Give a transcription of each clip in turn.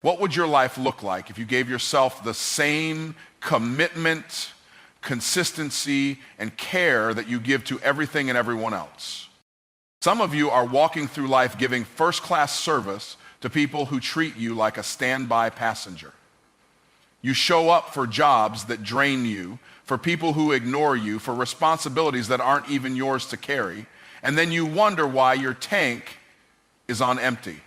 What would your life look like if you gave yourself the same commitment, consistency, and care that you give to everything and everyone else? Some of you are walking through life giving first-class service to people who treat you like a standby passenger. You show up for jobs that drain you, for people who ignore you, for responsibilities that aren't even yours to carry, and then you wonder why your tank is on empty.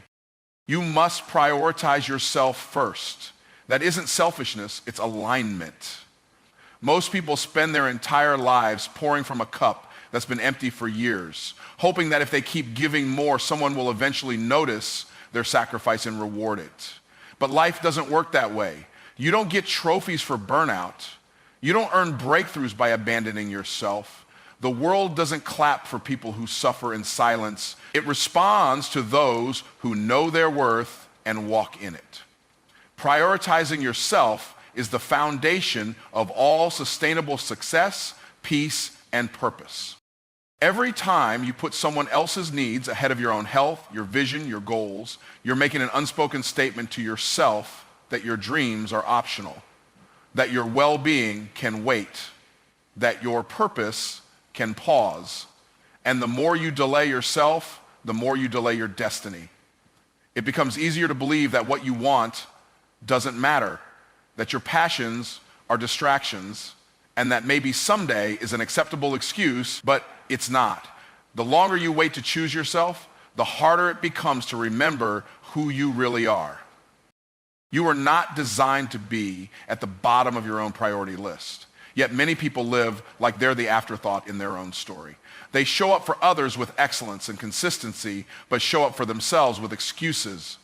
You must prioritize yourself first. That isn't selfishness, it's alignment. Most people spend their entire lives pouring from a cup that's been empty for years, hoping that if they keep giving more, someone will eventually notice their sacrifice and reward it. But life doesn't work that way. You don't get trophies for burnout. You don't earn breakthroughs by abandoning yourself. The world doesn't clap for people who suffer in silence. It responds to those who know their worth and walk in it. Prioritizing yourself is the foundation of all sustainable success, peace, and purpose. Every time you put someone else's needs ahead of your own health, your vision, your goals, you're making an unspoken statement to yourself that your dreams are optional, that your well-being can wait, that your purpose can pause. And the more you delay yourself, the more you delay your destiny. It becomes easier to believe that what you want doesn't matter, that your passions are distractions, and that maybe someday is an acceptable excuse, but it's not. The longer you wait to choose yourself, the harder it becomes to remember who you really are. You are not designed to be at the bottom of your own priority list. Yet many people live like they're the afterthought in their own story. They show up for others with excellence and consistency, but show up for themselves with excuses.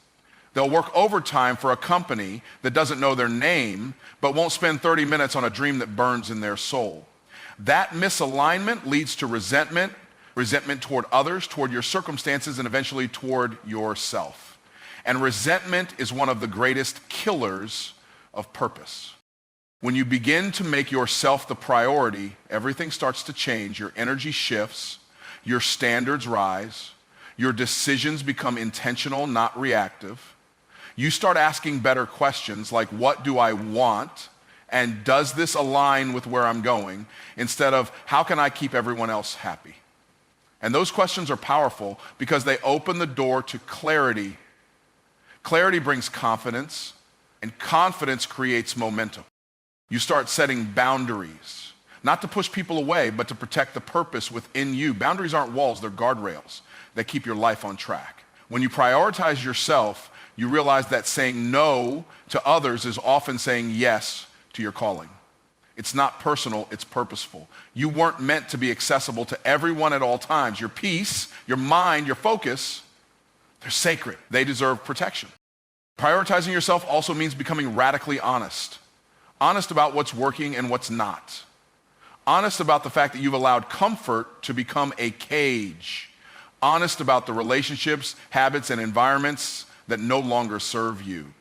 They'll work overtime for a company that doesn't know their name, but won't spend 30 minutes on a dream that burns in their soul. That misalignment leads to resentment toward others, toward your circumstances, and eventually toward yourself. And resentment is one of the greatest killers of purpose. When you begin to make yourself the priority, everything starts to change. Your energy shifts, your standards rise, your decisions become intentional, not reactive. You start asking better questions like, what do I want? And does this align with where I'm going? Instead of, how can I keep everyone else happy? And those questions are powerful because they open the door to clarity. Clarity brings confidence, and confidence creates momentum. You start setting boundaries, not to push people away, but to protect the purpose within you. Boundaries aren't walls, they're guardrails that keep your life on track. When you prioritize yourself, you realize that saying no to others is often saying yes to your calling. It's not personal, it's purposeful. You weren't meant to be accessible to everyone at all times. Your peace, your mind, your focus, they're sacred. They deserve protection. Prioritizing yourself also means becoming radically honest. Honest about what's working and what's not. Honest about the fact that you've allowed comfort to become a cage. Honest about the relationships, habits, and environments that no longer serve you.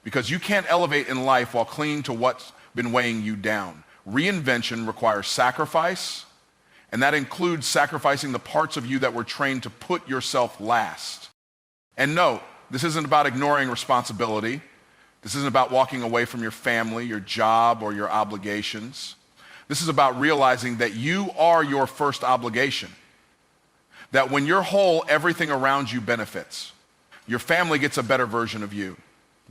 Because you can't elevate in life while clinging to what's been weighing you down. Reinvention requires sacrifice, and that includes sacrificing the parts of you that were trained to put yourself last. And no, this isn't about ignoring responsibility. This isn't about walking away from your family, your job, or your obligations. This is about realizing that you are your first obligation. That when you're whole, everything around you benefits. Your family gets a better version of you.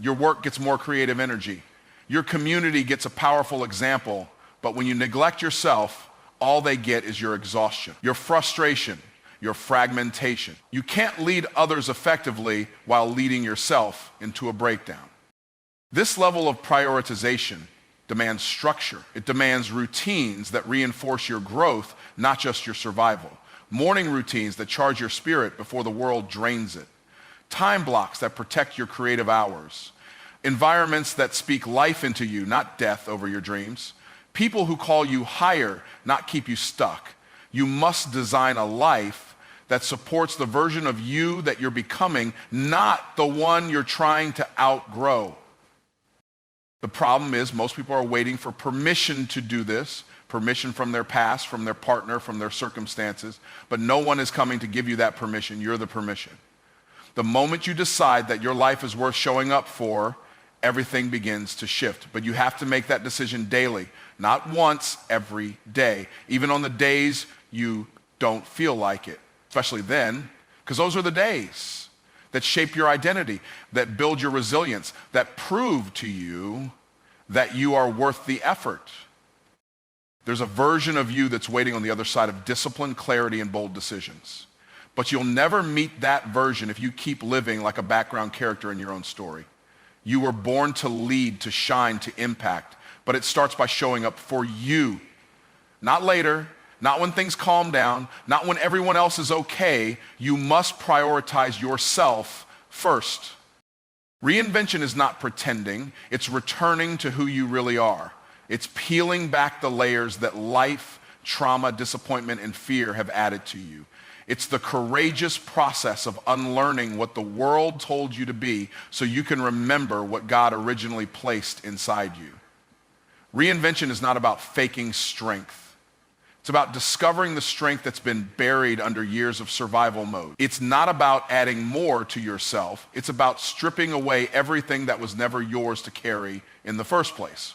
Your work gets more creative energy. Your community gets a powerful example. But when you neglect yourself, all they get is your exhaustion, your frustration, your fragmentation. You can't lead others effectively while leading yourself into a breakdown. This level of prioritization demands structure. It demands routines that reinforce your growth, not just your survival. Morning routines that charge your spirit before the world drains it. Time blocks that protect your creative hours. Environments that speak life into you, not death over your dreams. People who call you higher, not keep you stuck. You must design a life that supports the version of you that you're becoming, not the one you're trying to outgrow. The problem is most people are waiting for permission to do this, permission from their past, from their partner, from their circumstances, but no one is coming to give you that permission. You're the permission. The moment you decide that your life is worth showing up for, everything begins to shift. But you have to make that decision daily, not once, every day, even on the days you don't feel like it, especially then, because those are the days that shape your identity, that build your resilience, that prove to you that you are worth the effort. There's a version of you that's waiting on the other side of discipline, clarity, and bold decisions. But you'll never meet that version if you keep living like a background character in your own story. You were born to lead, to shine, to impact, but it starts by showing up for you. Not later, not when things calm down, not when everyone else is okay. You must prioritize yourself first. Reinvention is not pretending, it's returning to who you really are. It's peeling back the layers that life, trauma, disappointment, and fear have added to you. It's the courageous process of unlearning what the world told you to be so you can remember what God originally placed inside you. Reinvention is not about faking strength. It's about discovering the strength that's been buried under years of survival mode. It's not about adding more to yourself. It's about stripping away everything that was never yours to carry in the first place.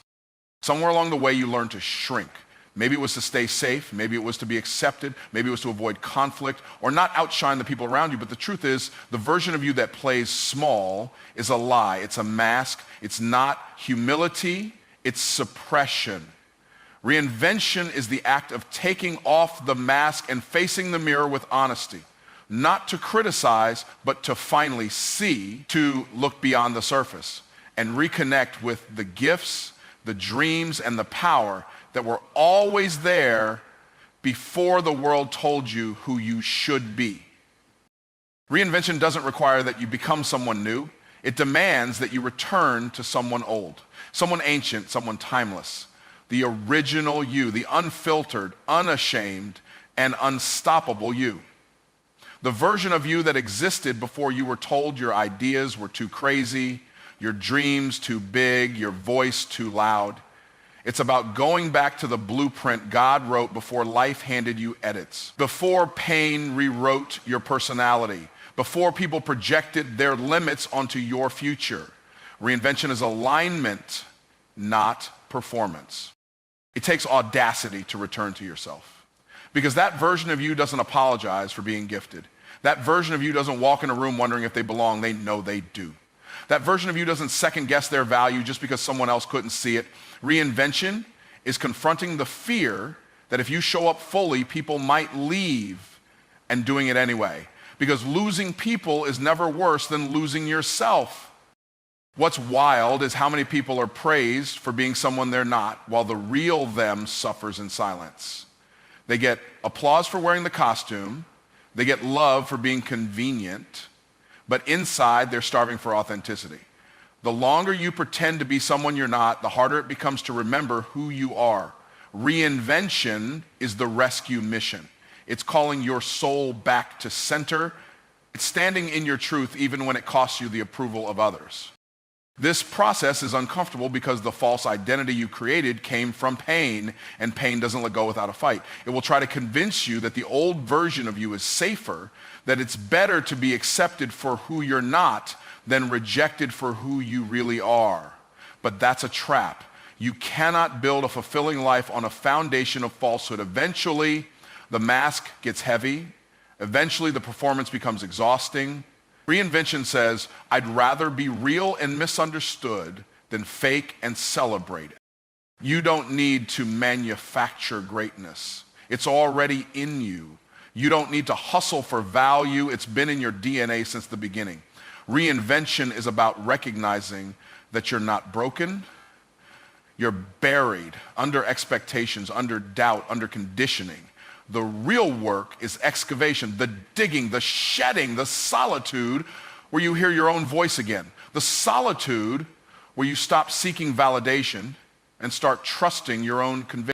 Somewhere along the way, you learned to shrink. Maybe it was to stay safe. Maybe it was to be accepted. Maybe it was to avoid conflict or not outshine the people around you. But the truth is, the version of you that plays small is a lie. It's a mask. It's not humility. It's suppression. Reinvention is the act of taking off the mask and facing the mirror with honesty. Not to criticize, but to finally see, to look beyond the surface and reconnect with the gifts, the dreams, and the power that were always there before the world told you who you should be. Reinvention doesn't require that you become someone new. It demands that you return to someone old, someone ancient, someone timeless. The original you, the unfiltered, unashamed, and unstoppable you. The version of you that existed before you were told your ideas were too crazy, your dreams too big, your voice too loud. It's about going back to the blueprint God wrote before life handed you edits, before pain rewrote your personality, before people projected their limits onto your future. Reinvention is alignment, not performance. It takes audacity to return to yourself because that version of you doesn't apologize for being gifted. That version of you doesn't walk in a room wondering if they belong. They know they do. That version of you doesn't second guess their value just because someone else couldn't see it. Reinvention is confronting the fear that if you show up fully, people might leave and doing it anyway. Because losing people is never worse than losing yourself. What's wild is how many people are praised for being someone they're not, while the real them suffers in silence. They get applause for wearing the costume, they get love for being convenient, but inside they're starving for authenticity. The longer you pretend to be someone you're not, the harder it becomes to remember who you are. Reinvention is the rescue mission. It's calling your soul back to center. It's standing in your truth even when it costs you the approval of others. This process is uncomfortable because the false identity you created came from pain, and pain doesn't let go without a fight. It will try to convince you that the old version of you is safer, that it's better to be accepted for who you're not than rejected for who you really are. But that's a trap. You cannot build a fulfilling life on a foundation of falsehood. Eventually, the mask gets heavy. Eventually, the performance becomes exhausting. Reinvention says, I'd rather be real and misunderstood than fake and celebrated. You don't need to manufacture greatness. It's already in you. You don't need to hustle for value. It's been in your DNA since the beginning. Reinvention is about recognizing that you're not broken. You're buried under expectations, under doubt, under conditioning. The real work is excavation, the digging, the shedding, the solitude where you hear your own voice again. The solitude where you stop seeking validation and start trusting your own conviction.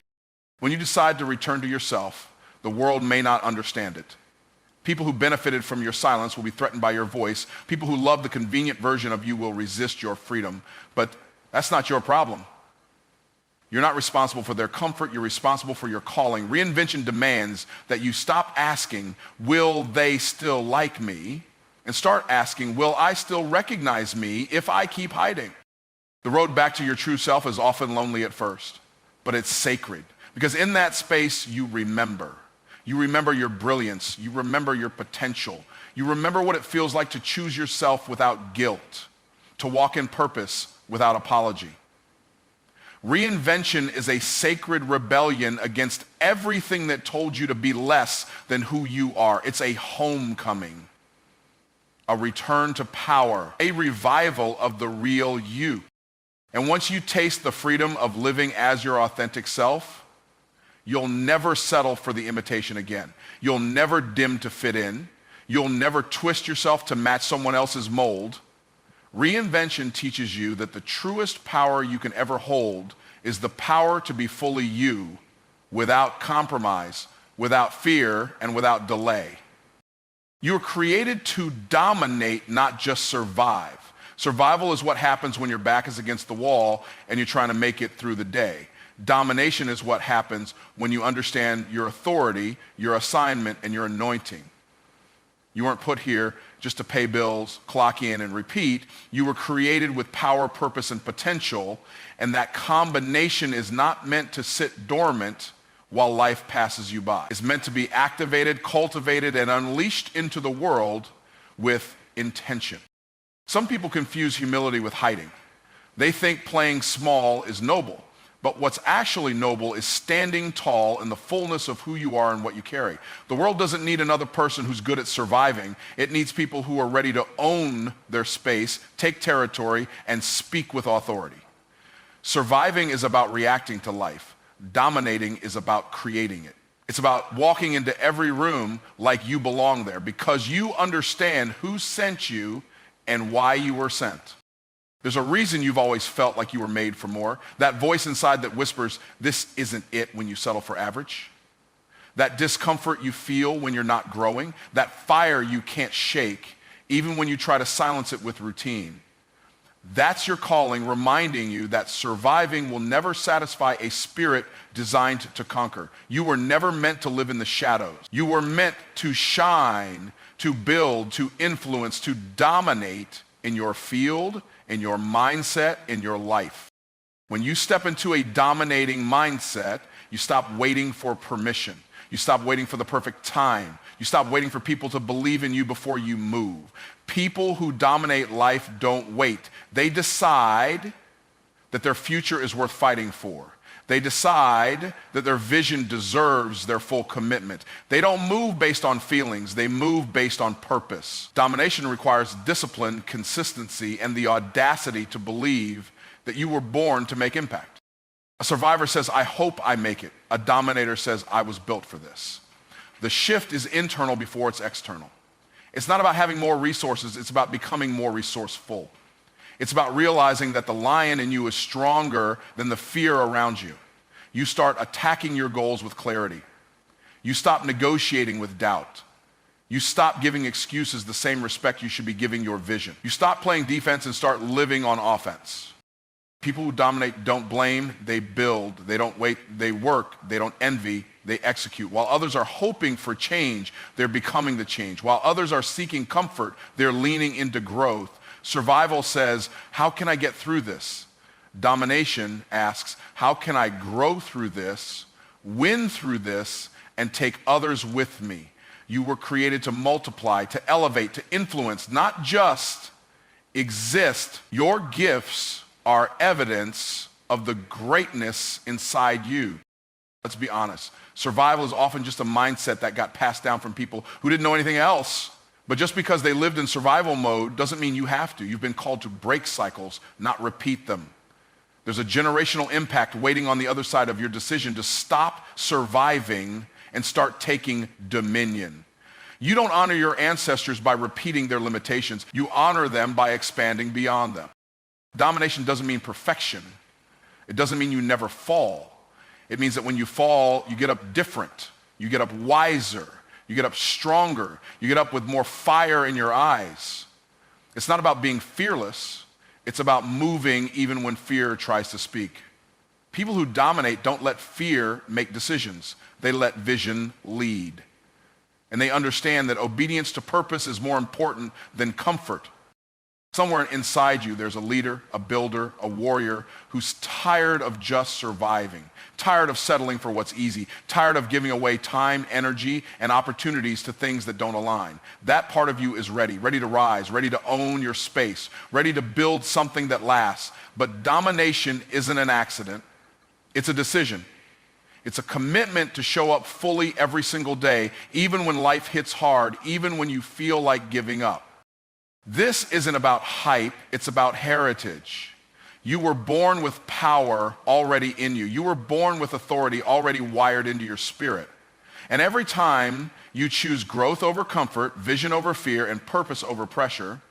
When you decide to return to yourself, the world may not understand it. People who benefited from your silence will be threatened by your voice. People who love the convenient version of you will resist your freedom. But that's not your problem. You're not responsible for their comfort. You're responsible for your calling. Reinvention demands that you stop asking, will they still like me? and start asking, will I still recognize me if I keep hiding? The road back to your true self is often lonely at first, but it's sacred. Because in that space, you remember. You remember your brilliance. You remember your potential. You remember what it feels like to choose yourself without guilt, to walk in purpose without apology. Reinvention is a sacred rebellion against everything that told you to be less than who you are. It's a homecoming, a return to power, a revival of the real you. And once you taste the freedom of living as your authentic self, you'll never settle for the imitation again. You'll never dim to fit in. You'll never twist yourself to match someone else's mold. Reinvention teaches you that the truest power you can ever hold is the power to be fully you, without compromise, without fear, and without delay. You were created to dominate, not just survive. Survival is what happens when your back is against the wall and you're trying to make it through the day. Domination is what happens when you understand your authority, your assignment, and your anointing. You weren't put here just to pay bills, clock in, and repeat. You were created with power, purpose, and potential, and that combination is not meant to sit dormant while life passes you by. It's meant to be activated, cultivated, and unleashed into the world with intention. Some people confuse humility with hiding. They think playing small is noble, but what's actually noble is standing tall in the fullness of who you are and what you carry. The world doesn't need another person who's good at surviving. It needs people who are ready to own their space, take territory, and speak with authority. Surviving is about reacting to life. Dominating is about creating it. It's about walking into every room like you belong there because you understand who sent you and why you were sent. There's a reason you've always felt like you were made for more. That voice inside that whispers, this isn't it, when you settle for average. That discomfort you feel when you're not growing. That fire you can't shake, even when you try to silence it with routine. That's your calling, reminding you that surviving will never satisfy a spirit designed to conquer. You were never meant to live in the shadows. You were meant to shine, to build, to influence, to dominate in your field, in your mindset, in your life. When you step into a dominating mindset, you stop waiting for permission. You stop waiting for the perfect time. You stop waiting for people to believe in you before you move. People who dominate life don't wait. They decide that their future is worth fighting for. They decide that their vision deserves their full commitment. They don't move based on feelings. They move based on purpose. Domination requires discipline, consistency, and the audacity to believe that you were born to make impact. A survivor says, I hope I make it. A dominator says, I was built for this. The shift is internal before it's external. It's not about having more resources. It's about becoming more resourceful. It's about realizing that the lion in you is stronger than the fear around you. You start attacking your goals with clarity. You stop negotiating with doubt. You stop giving excuses the same respect you should be giving your vision. You stop playing defense and start living on offense. People who dominate don't blame, they build. They don't wait, they work. They don't envy, they execute. While others are hoping for change, they're becoming the change. While others are seeking comfort, they're leaning into growth. Survival says, how can I get through this? Domination asks, how can I grow through this, win through this, and take others with me? You were created to multiply, to elevate, to influence, not just exist. Your gifts are evidence of the greatness inside you. Let's be honest. Survival is often just a mindset that got passed down from people who didn't know anything else. But just because they lived in survival mode doesn't mean you have to. You've been called to break cycles, not repeat them. There's a generational impact waiting on the other side of your decision to stop surviving and start taking dominion. You don't honor your ancestors by repeating their limitations. You honor them by expanding beyond them. Domination doesn't mean perfection. It doesn't mean you never fall. It means that when you fall, you get up different. You get up wiser. You get up stronger. You get up with more fire in your eyes. It's not about being fearless. It's about moving even when fear tries to speak. People who dominate don't let fear make decisions. They let vision lead. And they understand that obedience to purpose is more important than comfort. Somewhere inside you, there's a leader, a builder, a warrior who's tired of just surviving, tired of settling for what's easy, tired of giving away time, energy, and opportunities to things that don't align. That part of you is ready to rise, ready to own your space, ready to build something that lasts. But domination isn't an accident. It's a decision. It's a commitment to show up fully every single day, even when life hits hard, even when you feel like giving up. This isn't about hype, it's about heritage. You were born with power already in you. You were born with authority already wired into your spirit. And every time you choose growth over comfort, vision over fear, and purpose over pressure,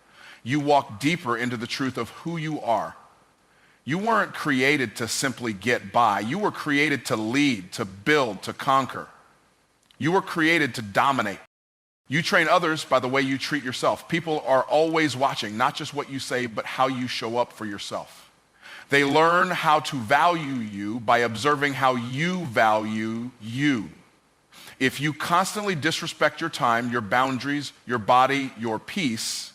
you walk deeper into the truth of who you are. You weren't created to simply get by. You were created to lead, to build, to conquer. You were created to dominate. You train others by the way you treat yourself. People are always watching, not just what you say, but how you show up for yourself. They learn how to value you by observing how you value you. If you constantly disrespect your time, your boundaries, your body, your peace,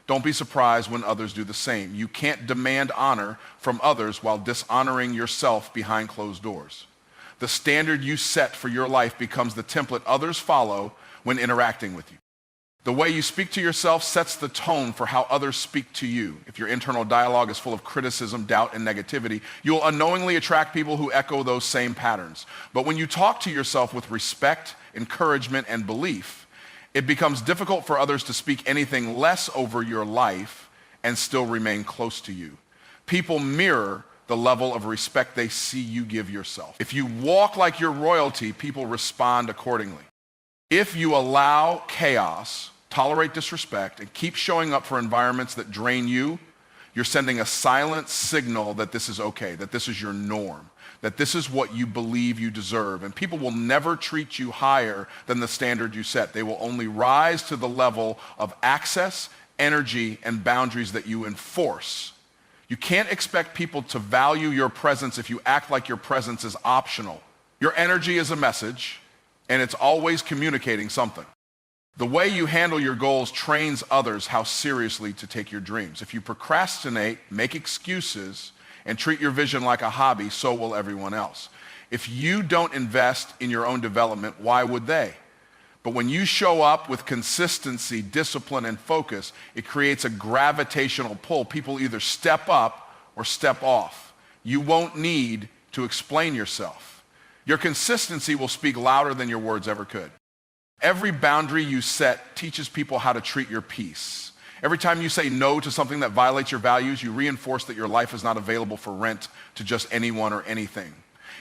don't be surprised when others do the same. You can't demand honor from others while dishonoring yourself behind closed doors. The standard you set for your life becomes the template others follow when interacting with you. The way you speak to yourself sets the tone for how others speak to you. If your internal dialogue is full of criticism, doubt, and negativity, you'll unknowingly attract people who echo those same patterns. But when you talk to yourself with respect, encouragement, and belief, it becomes difficult for others to speak anything less over your life and still remain close to you. People mirror the level of respect they see you give yourself. If you walk like you're royalty, people respond accordingly. If you allow chaos, tolerate disrespect, and keep showing up for environments that drain you, you're sending a silent signal that this is okay, that this is your norm, that this is what you believe you deserve. And people will never treat you higher than the standard you set. They will only rise to the level of access, energy, and boundaries that you enforce. You can't expect people to value your presence if you act like your presence is optional. Your energy is a message, and it's always communicating something. The way you handle your goals trains others how seriously to take your dreams. If you procrastinate, make excuses, and treat your vision like a hobby, so will everyone else. If you don't invest in your own development, why would they? But when you show up with consistency, discipline, and focus, it creates a gravitational pull. People either step up or step off. You won't need to explain yourself. Your consistency will speak louder than your words ever could. Every boundary you set teaches people how to treat your peace. Every time you say no to something that violates your values, you reinforce that your life is not available for rent to just anyone or anything.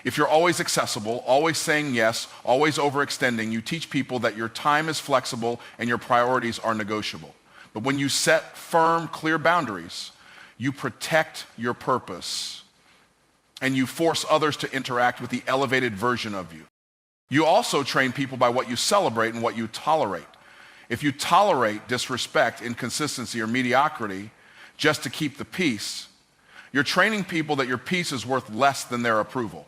If you're always accessible, always saying yes, always overextending, you teach people that your time is flexible and your priorities are negotiable. But when you set firm, clear boundaries, you protect your purpose and you force others to interact with the elevated version of you. You also train people by what you celebrate and what you tolerate. If you tolerate disrespect, inconsistency, or mediocrity just to keep the peace, you're training people that your peace is worth less than their approval.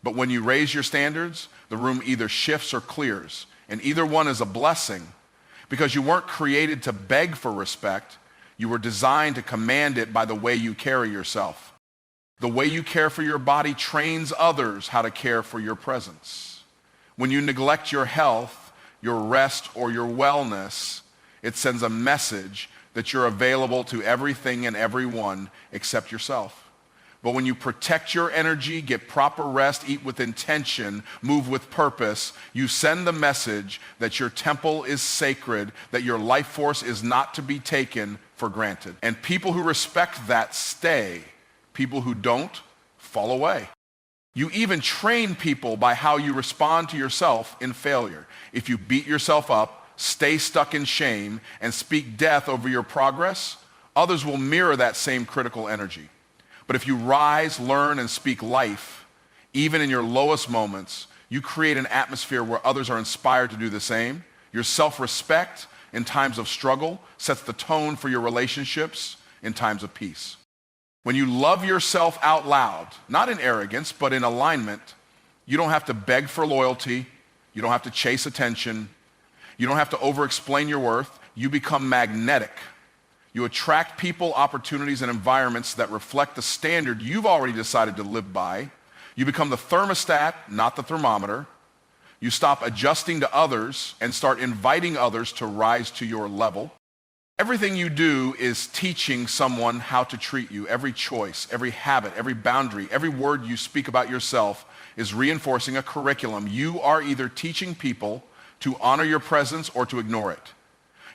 But when you raise your standards, the room either shifts or clears, and either one is a blessing because you weren't created to beg for respect. You were designed to command it by the way you carry yourself. The way you care for your body trains others how to care for your presence. When you neglect your health, your rest, or your wellness, it sends a message that you're available to everything and everyone except yourself. But when you protect your energy, get proper rest, eat with intention, move with purpose, you send the message that your temple is sacred, that your life force is not to be taken for granted. And people who respect that stay. People who don't fall away. You even train people by how you respond to yourself in failure. If you beat yourself up, stay stuck in shame, and speak death over your progress, others will mirror that same critical energy. But if you rise, learn, and speak life, even in your lowest moments, you create an atmosphere where others are inspired to do the same. Your self-respect in times of struggle sets the tone for your relationships in times of peace. When you love yourself out loud, not in arrogance, but in alignment, you don't have to beg for loyalty. You don't have to chase attention. You don't have to over-explain your worth. You become magnetic. You attract people, opportunities, and environments that reflect the standard you've already decided to live by. You become the thermostat, not the thermometer. You stop adjusting to others and start inviting others to rise to your level. Everything you do is teaching someone how to treat you. Every choice, every habit, every boundary, every word you speak about yourself is reinforcing a curriculum. You are either teaching people to honor your presence or to ignore it.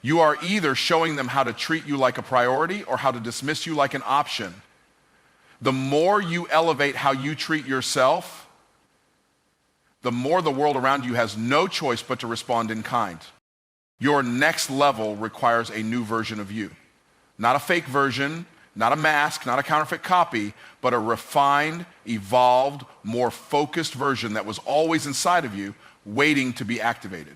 You are either showing them how to treat you like a priority or how to dismiss you like an option. The more you elevate how you treat yourself, the more the world around you has no choice but to respond in kind. Your next level requires a new version of you. Not a fake version, not a mask, not a counterfeit copy, but a refined, evolved, more focused version that was always inside of you, waiting to be activated.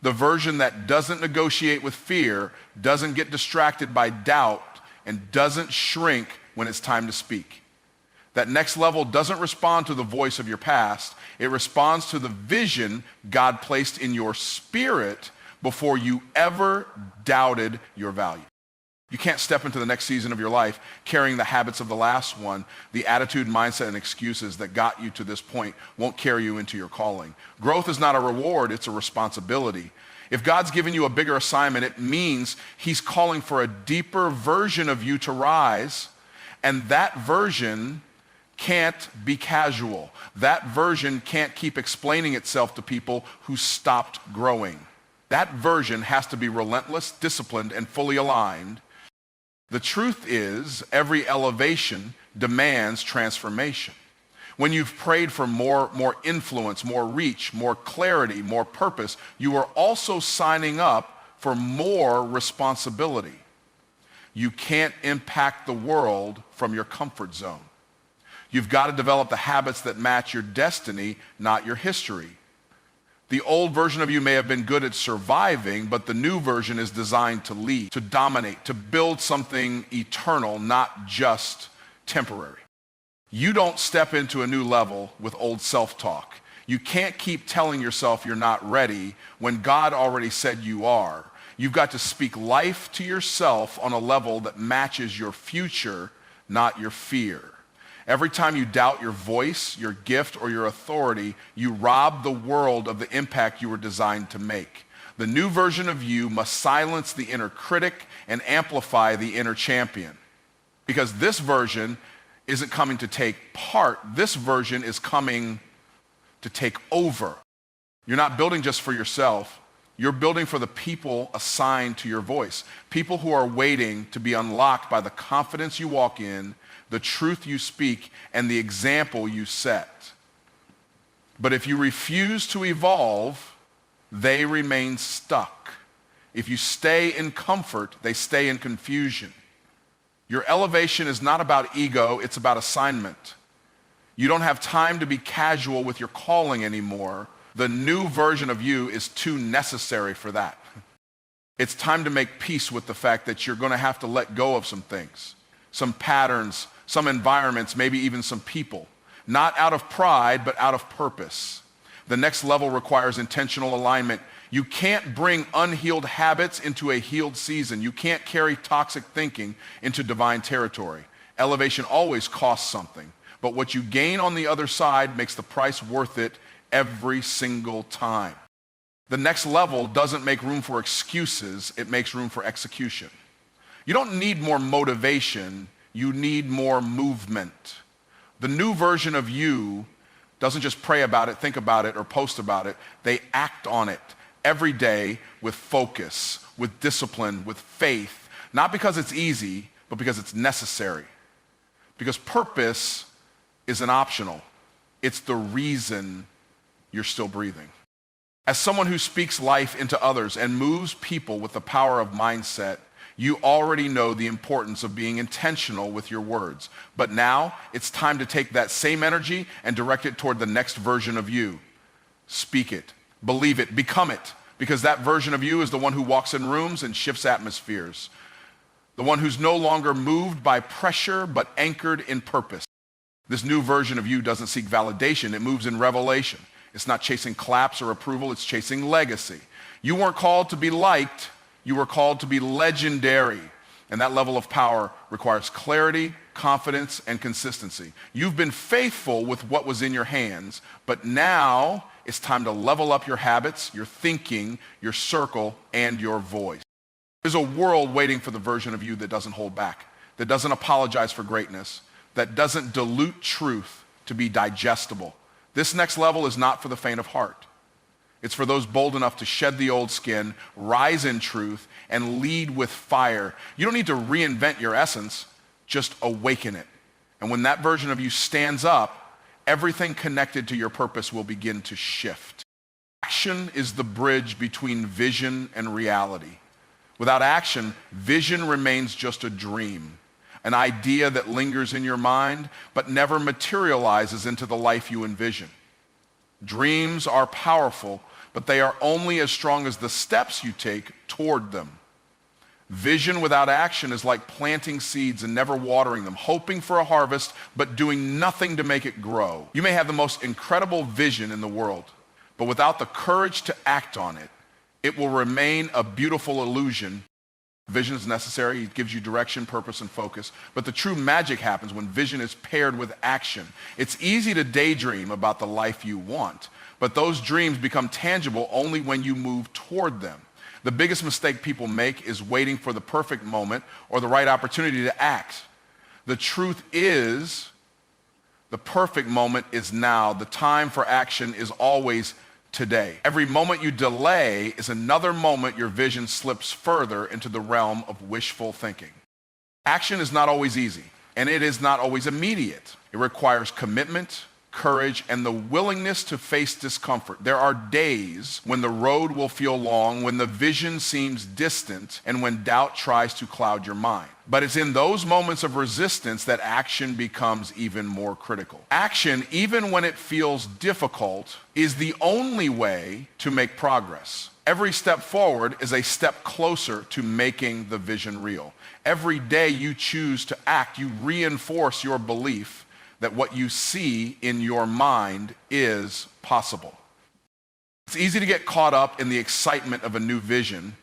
The version that doesn't negotiate with fear, doesn't get distracted by doubt, and doesn't shrink when it's time to speak. That next level doesn't respond to the voice of your past. It responds to the vision God placed in your spirit before you ever doubted your value. You can't step into the next season of your life carrying the habits of the last one. The attitude, mindset, and excuses that got you to this point won't carry you into your calling. Growth is not a reward, it's a responsibility. If God's given you a bigger assignment, it means he's calling for a deeper version of you to rise, and that version can't be casual. That version can't keep explaining itself to people who stopped growing. That version has to be relentless, disciplined, and fully aligned. The truth is, every elevation demands transformation. When you've prayed for more influence, more reach, more clarity, more purpose, you are also signing up for more responsibility. You can't impact the world from your comfort zone. You've got to develop the habits that match your destiny, not your history. The old version of you may have been good at surviving, but the new version is designed to lead, to dominate, to build something eternal, not just temporary. You don't step into a new level with old self-talk. You can't keep telling yourself you're not ready when God already said you are. You've got to speak life to yourself on a level that matches your future, not your fear. Every time you doubt your voice, your gift, or your authority, you rob the world of the impact you were designed to make. The new version of you must silence the inner critic and amplify the inner champion. Because this version isn't coming to take part. This version is coming to take over. You're not building just for yourself. You're building for the people assigned to your voice. People who are waiting to be unlocked by the confidence you walk in, the truth you speak, and the example you set. But if you refuse to evolve, they remain stuck. If you stay in comfort, they stay in confusion. Your elevation is not about ego, it's about assignment. You don't have time to be casual with your calling anymore. The new version of you is too necessary for that. It's time to make peace with the fact that you're going to have to let go of some things, some patterns, some environments, maybe even some people. Not out of pride, but out of purpose. The next level requires intentional alignment. You can't bring unhealed habits into a healed season. You can't carry toxic thinking into divine territory. Elevation always costs something, but what you gain on the other side makes the price worth it every single time. The next level doesn't make room for excuses, it makes room for execution. You don't need more motivation, you need more movement. The new version of you doesn't just pray about it, think about it, or post about it. They act on it every day with focus, with discipline, with faith. Not because it's easy, but because it's necessary. Because purpose isn't optional. It's the reason you're still breathing. As someone who speaks life into others and moves people with the power of mindset, you already know the importance of being intentional with your words. But now it's time to take that same energy and direct it toward the next version of you. Speak it, believe it, become it, because that version of you is the one who walks in rooms and shifts atmospheres. The one who's no longer moved by pressure, but anchored in purpose. This new version of you doesn't seek validation, it moves in revelation. It's not chasing claps or approval, it's chasing legacy. You weren't called to be liked, you were called to be legendary. And that level of power requires clarity, confidence, and consistency. You've been faithful with what was in your hands, but now it's time to level up your habits, your thinking, your circle, and your voice. There's a world waiting for the version of you that doesn't hold back, that doesn't apologize for greatness, that doesn't dilute truth to be digestible. This next level is not for the faint of heart. It's for those bold enough to shed the old skin, rise in truth, and lead with fire. You don't need to reinvent your essence, just awaken it. And when that version of you stands up, everything connected to your purpose will begin to shift. Action is the bridge between vision and reality. Without action, vision remains just a dream, an idea that lingers in your mind, but never materializes into the life you envision. Dreams are powerful, but they are only as strong as the steps you take toward them. Vision without action is like planting seeds and never watering them, hoping for a harvest, but doing nothing to make it grow. You may have the most incredible vision in the world, but without the courage to act on it, it will remain a beautiful illusion. Vision is necessary. It gives you direction, purpose, and focus. But the true magic happens when vision is paired with action. It's easy to daydream about the life you want, but those dreams become tangible only when you move toward them. The biggest mistake people make is waiting for the perfect moment or the right opportunity to act. The truth is, the perfect moment is now. The time for action is always today. Every moment you delay is another moment your vision slips further into the realm of wishful thinking. Action is not always easy, and it is not always immediate. It requires commitment, courage, and the willingness to face discomfort. There are days when the road will feel long, when the vision seems distant, and when doubt tries to cloud your mind. But it's in those moments of resistance that action becomes even more critical. Action, even when it feels difficult, is the only way to make progress. Every step forward is a step closer to making the vision real. Every day you choose to act, you reinforce your belief that what you see in your mind is possible. It's easy to get caught up in the excitement of a new vision,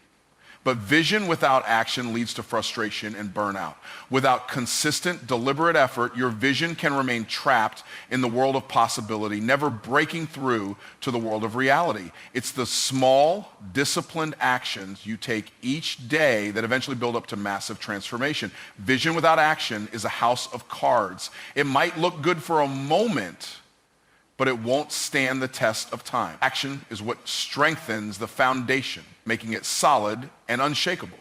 but vision without action leads to frustration and burnout. Without consistent, deliberate effort, your vision can remain trapped in the world of possibility, never breaking through to the world of reality. It's the small, disciplined actions you take each day that eventually build up to massive transformation. Vision without action is a house of cards. It might look good for a moment, but it won't stand the test of time. Action is what strengthens the foundation, making it solid and unshakable.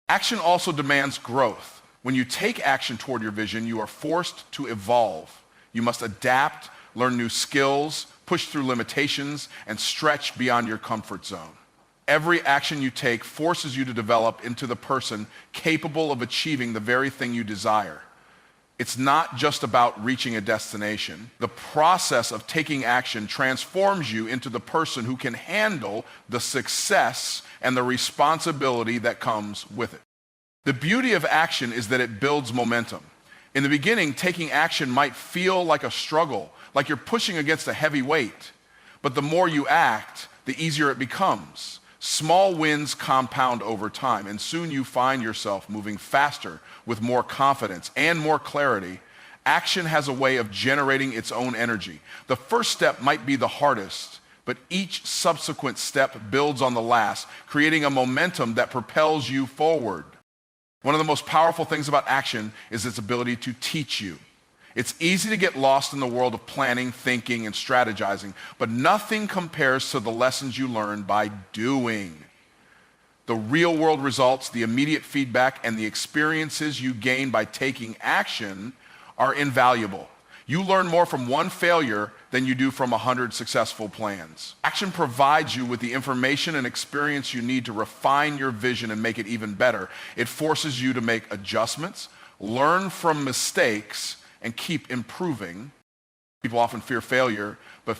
Action also demands growth. When you take action toward your vision, you are forced to evolve. You must adapt, learn new skills, push through limitations, and stretch beyond your comfort zone. Every action you take forces you to develop into the person capable of achieving the very thing you desire. It's not just about reaching a destination. The process of taking action transforms you into the person who can handle the success and the responsibility that comes with it. The beauty of action is that it builds momentum. In the beginning, taking action might feel like a struggle, like you're pushing against a heavy weight. But the more you act, the easier it becomes. Small wins compound over time, and soon you find yourself moving faster with more confidence and more clarity. Action has a way of generating its own energy. The first step might be the hardest, but each subsequent step builds on the last, creating a momentum that propels you forward. One of the most powerful things about action is its ability to teach you. It's easy to get lost in the world of planning, thinking, and strategizing, but nothing compares to the lessons you learn by doing. The real-world results, the immediate feedback, and the experiences you gain by taking action are invaluable. You learn more from one failure than you do from 100 successful plans. Action provides you with the information and experience you need to refine your vision and make it even better. It forces you to make adjustments, learn from mistakes, and keep improving. People often fear failure, but